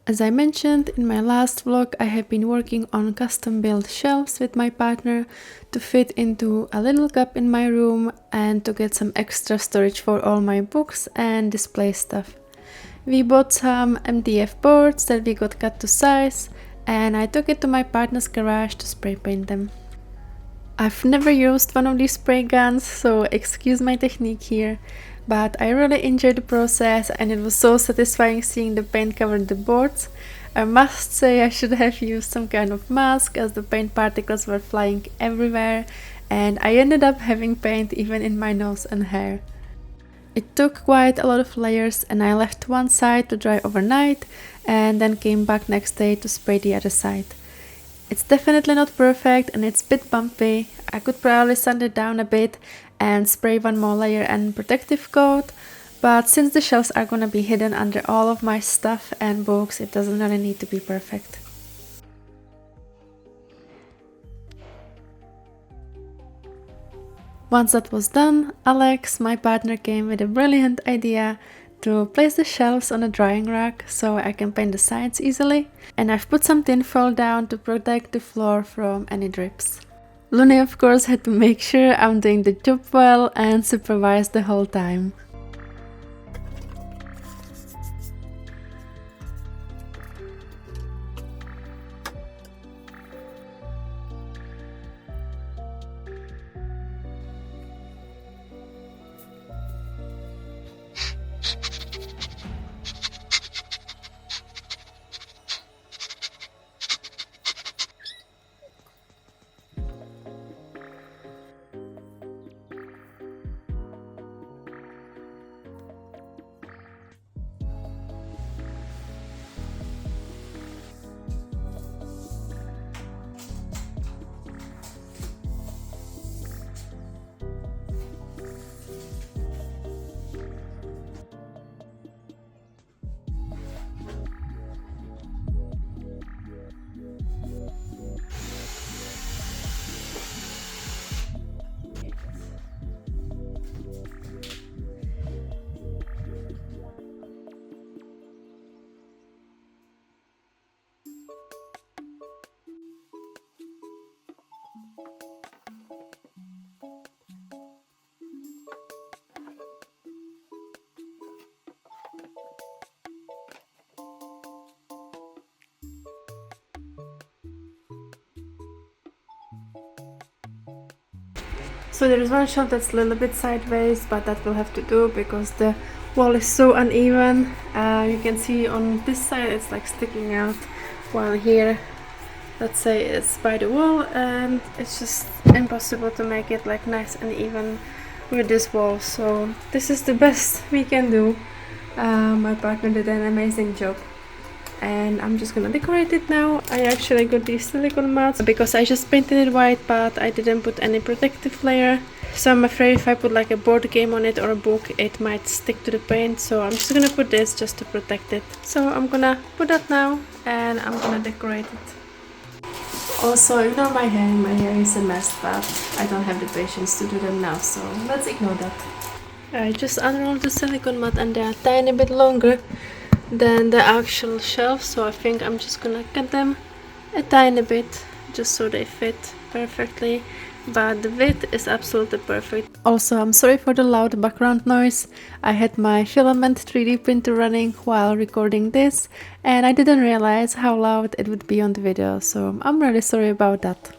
As I mentioned in my last vlog, I have been working on custom built shelves with my partner to fit into a little cup in my room and to get some extra storage for all my books and display stuff. We bought some MDF boards that we got cut to size, and I took it to my partner's garage to spray paint them. I've never used one of these spray guns, so excuse my technique here, but I really enjoyed the process and it was so satisfying seeing the paint cover the boards. I must say I should have used some kind of mask as the paint particles were flying everywhere and I ended up having paint even in my nose and hair. It took quite a lot of layers and I left one side to dry overnight and then came back next day to spray the other side. It's definitely not perfect and it's a bit bumpy. I could probably sand it down a bit and spray one more layer and protective coat, but since the shelves are gonna be hidden under all of my stuff and books, it doesn't really need to be perfect. Once that was done, Alex, my partner, came with a brilliant idea to place the shelves on a drying rack so I can paint the sides easily, and I've put some tin foil down to protect the floor from any drips. Luni of course had to make sure I'm doing the job well and supervise the whole time. So there is one shelf that's a little bit sideways, but that will have to do because the wall is so uneven. You can see on this side it's like sticking out, while here, let's say, it's by the wall, and it's just impossible to make it like nice and even with this wall. So this is the best we can do. My partner did an amazing job. And I'm just gonna decorate it now. I actually got these silicone mats because I just painted it white, but I didn't put any protective layer. So I'm afraid if I put like a board game on it or a book, it might stick to the paint. So I'm just gonna put this just to protect it. So I'm gonna put that now and I'm gonna decorate it. Also, ignore my hair is a mess, but I don't have the patience to do them now, so let's ignore that. I just unrolled the silicone mat and they are a tiny bit longer than the actual shelf, so I think I'm just gonna cut them a tiny bit just so they fit perfectly, but the width is absolutely perfect. Also, I'm sorry for the loud background noise. I had my filament 3D printer running while recording this and I didn't realize how loud it would be on the video, so I'm really sorry about that.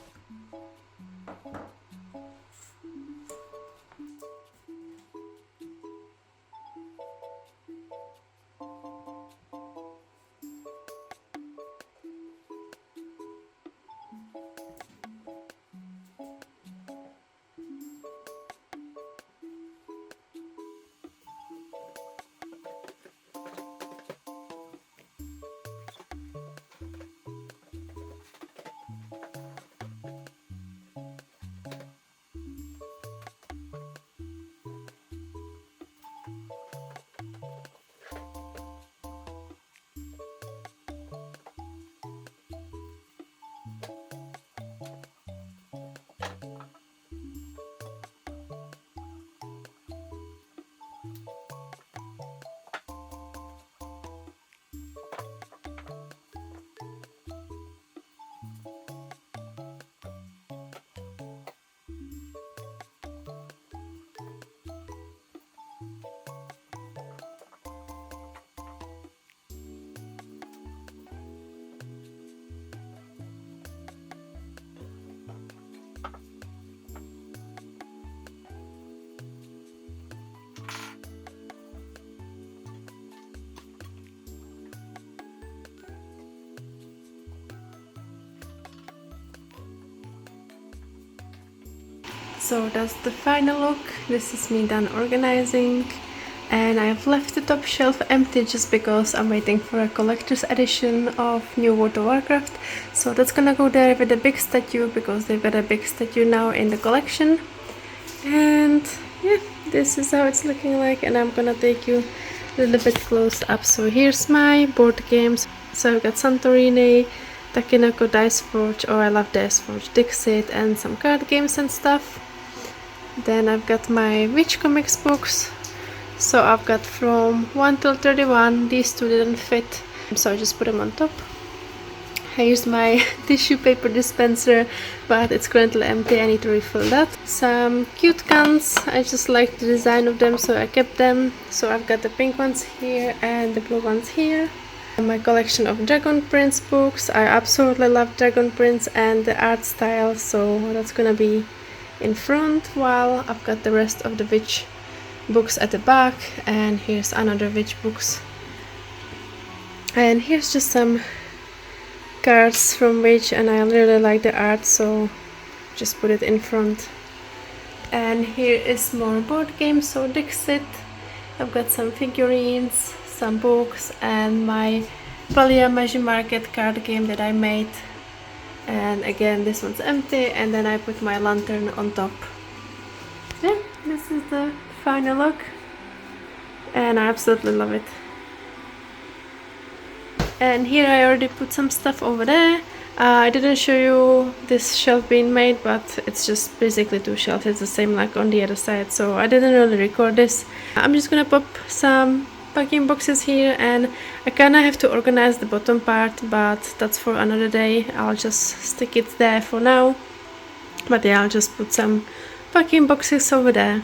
So that's the final look. This is me done organizing, and I've left the top shelf empty just because I'm waiting for a collector's edition of New World of Warcraft. So that's gonna go there with a big statue because they've got a big statue now in the collection. And yeah, this is how it's looking like, and I'm gonna take you a little bit close up. So here's my board games. So I've got Santorini, Takenoko Dice Forge, oh I love Dice Forge, Dixit, and some card games and stuff. Then I've got my Witch Comics books. So I've got from 1 till 31, these two didn't fit, so I just put them on top. Here's my tissue paper dispenser, but it's currently empty, I need to refill that. Some cute cans, I just like the design of them, so I kept them. So I've got the pink ones here and the blue ones here. My collection of Dragon Prince books, I absolutely love Dragon Prince and the art style, so that's gonna be in front, while I've got the rest of the witch books at the back. And here's another witch books. And here's just some cards from Witch, and I really like the art, so just put it in front. And here is more board games, so Dixit. I've got some figurines, some books, and my Valia Magi Market card game that I made. And again, this one's empty, and then I put my lantern on top. Yeah, this is the final look, and I absolutely love it. And here I already put some stuff over there. I didn't show you this shelf being made, but it's just basically two shelves. It's the same like on the other side, so I didn't really record this. I'm just gonna pop some packing boxes here, and I kinda have to organize the bottom part, but that's for another day. I'll just stick it there for now. But yeah, I'll just put some packing boxes over there.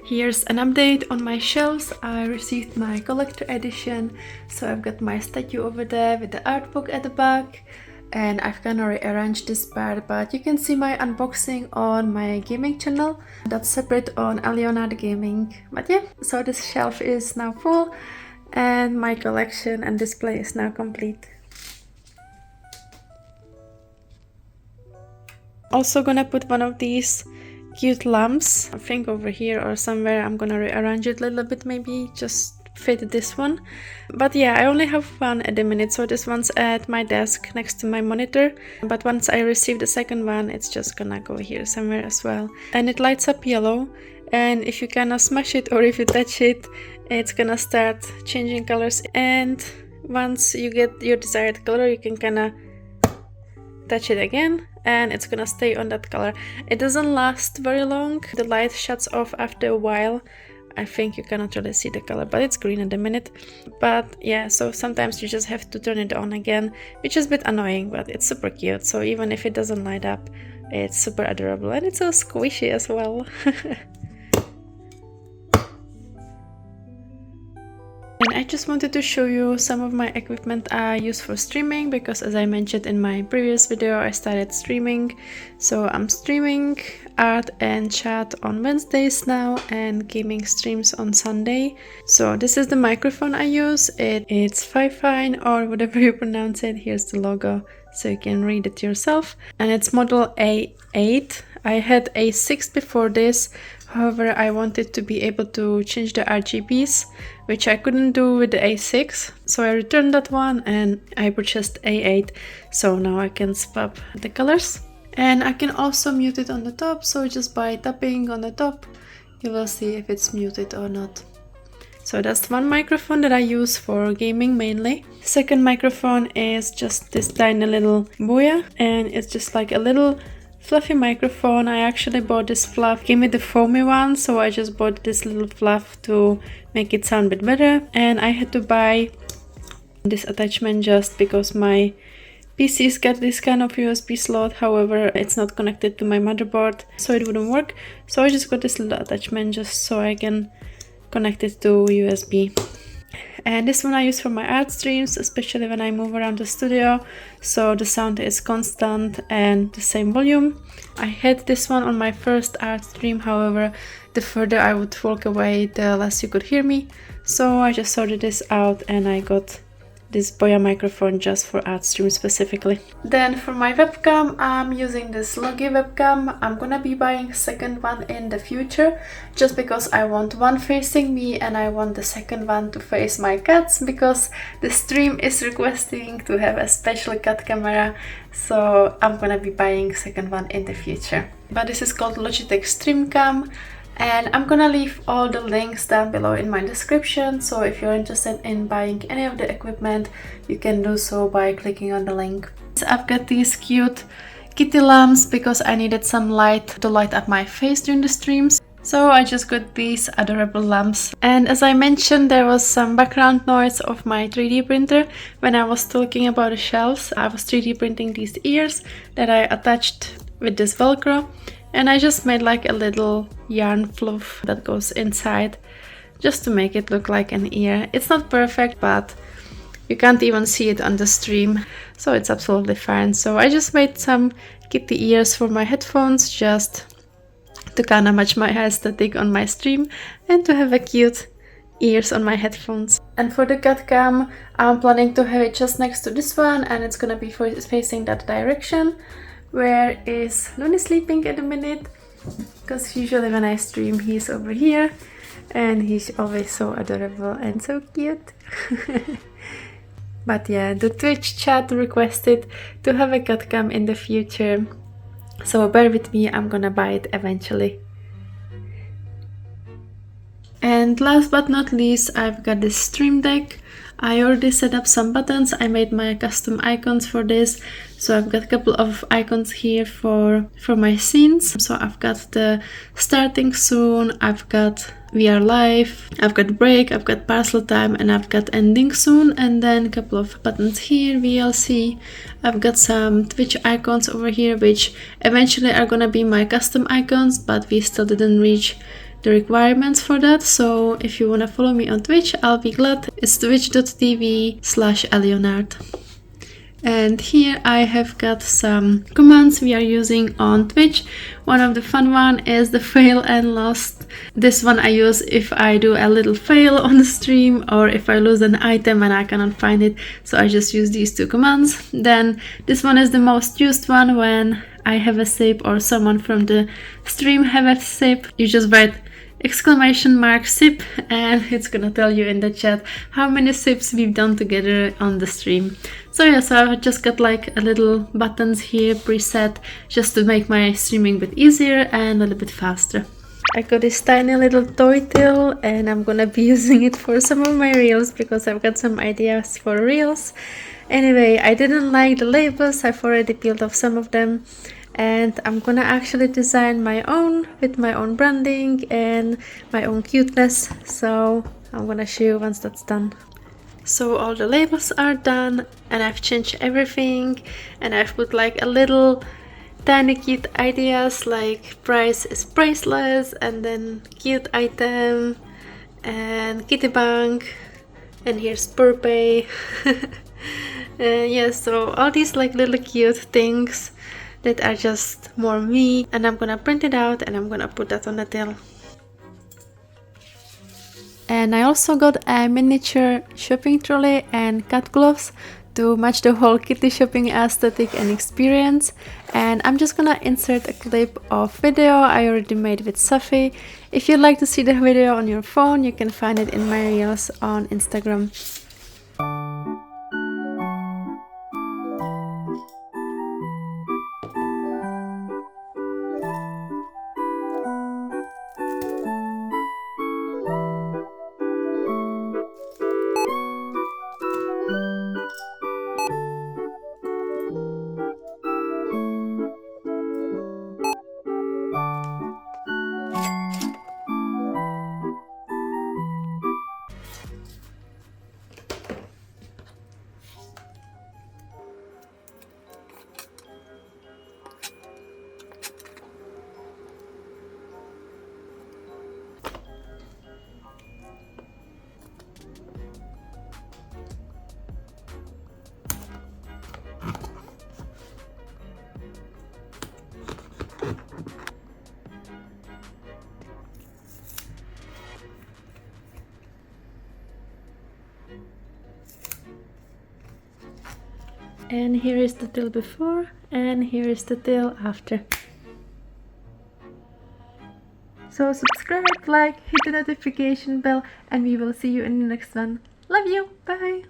Here's an update on my shelves. I received my collector edition, so I've got my statue over there with the art book at the back, and I've kind of rearranged this part, but you can see my unboxing on my gaming channel. That's separate on ellyonart Gaming. But yeah, so this shelf is now full, and my collection and display is now complete. Also gonna put one of these cute lamps, I think over here or somewhere. I'm gonna rearrange it a little bit, maybe just fit this one. But yeah, I only have one at the minute, so this one's at my desk next to my monitor. But once I receive the second one, it's just gonna go here somewhere as well. And it lights up yellow, and if you kinda smash it or if you touch it, it's gonna start changing colors. And once you get your desired color, you can kinda touch it again, and it's gonna stay on that color. It doesn't last very long. The light shuts off after a while. I think you cannot really see the color, but it's green at the minute. But yeah, so sometimes you just have to turn it on again, which is a bit annoying, but it's super cute. So even if it doesn't light up, it's super adorable, and it's so squishy as well. And I just wanted to show you some of my equipment I use for streaming, because as I mentioned in my previous video, I started streaming. So I'm streaming art and chat on Wednesdays now, and gaming streams on Sunday. So this is the microphone I use. It's Fifine, or whatever you pronounce it. Here's the logo, so you can read it yourself. And it's model A8. I had A6 before this. However, I wanted to be able to change the RGBs, which I couldn't do with the A6. So I returned that one and I purchased A8. So now I can swap the colors. And I can also mute it on the top. So just by tapping on the top, you will see if it's muted or not. So that's one microphone that I use for gaming mainly. Second microphone is just this tiny little Booyah, and it's just like a little fluffy microphone. I actually bought this fluff, gave me the foamy one, so I just bought this little fluff to make it sound a bit better. And I had to buy this attachment just because my PC's got this kind of USB slot. However, it's not connected to my motherboard, so it wouldn't work. So I just got this little attachment just so I can connect it to USB. and this one I use for my art streams, especially when I move around the studio, so the sound is constant and the same volume. I had this one on my first art stream, however the further I would walk away the less you could hear me, so I just sorted this out and I got this Boya microphone just for art stream specifically. Then for my webcam, I'm using this Logi webcam. I'm gonna be buying a second one in the future, just because I want one facing me and I want the second one to face my cats, because the stream is requesting to have a special cat camera, so I'm gonna be buying a second one in the future. But this is called Logitech StreamCam. And I'm gonna leave all the links down below in my description, so if you're interested in buying any of the equipment, you can do so by clicking on the link. So I've got these cute kitty lamps because I needed some light to light up my face during the streams. So I just got these adorable lamps. And as I mentioned, there was some background noise of my 3D printer when I was talking about the shelves. I was 3D printing these ears that I attached with this Velcro. And I just made like a little yarn fluff that goes inside just to make it look like an ear. It's not perfect, but you can't even see it on the stream, so it's absolutely fine. So I just made some kitty ears for my headphones just to kind of match my aesthetic on my stream and to have a cute ears on my headphones. And for the cat cam, I'm planning to have it just next to this one, and it's gonna be facing that direction. Where is Looney sleeping at the minute? Because usually when I stream he's over here and he's always so adorable and so cute. But yeah, the Twitch chat requested to have a cat cam in the future, so bear with me, I'm gonna buy it eventually. And last but not least, I've got this stream deck. I already set up some buttons. I made my custom icons for this. So I've got a couple of icons here for my scenes. So I've got the starting soon, I've got we are live, I've got break, I've got parcel time, and I've got ending soon. And then a couple of buttons here, VLC. I've got some Twitch icons over here, which eventually are gonna be my custom icons, but we still didn't reach the requirements for that. So if you want to follow me on Twitch, I'll be glad. It's twitch.tv/ellyonart. And here I have got some commands we are using on Twitch. One of the fun one is the fail and lost. This one I use if I do a little fail on the stream, or if I lose an item and I cannot find it. So I just use these two commands. Then this one is the most used one when I have a sip or someone from the stream have a sip. You just write !sip and it's gonna tell you in the chat how many sips we've done together on the stream. So yeah, so I've just got like a little buttons here preset just to make my streaming a bit easier and a little bit faster. I got this tiny little toy till and I'm gonna be using it for some of my reels because I've got some ideas for reels. Anyway, I didn't like the labels, I've already peeled off some of them. And I'm gonna actually design my own with my own branding and my own cuteness, so I'm gonna show you once that's done. So all the labels are done and I've changed everything, and I've put like a little tiny cute ideas like price is priceless, and then cute item and kitty bank, and here's Purpay. Yeah, so all these like little cute things that are just more me, and I'm gonna print it out and I'm gonna put that on the till. And I also got a miniature shopping trolley and cat gloves to match the whole kitty shopping aesthetic and experience. And I'm just gonna insert a clip of video I already made with Safi. If you'd like to see the video on your phone, you can find it in my reels on Instagram. And here is the tail before, and here is the tail after. So subscribe, like, hit the notification bell, and we will see you in the next one. Love you, bye!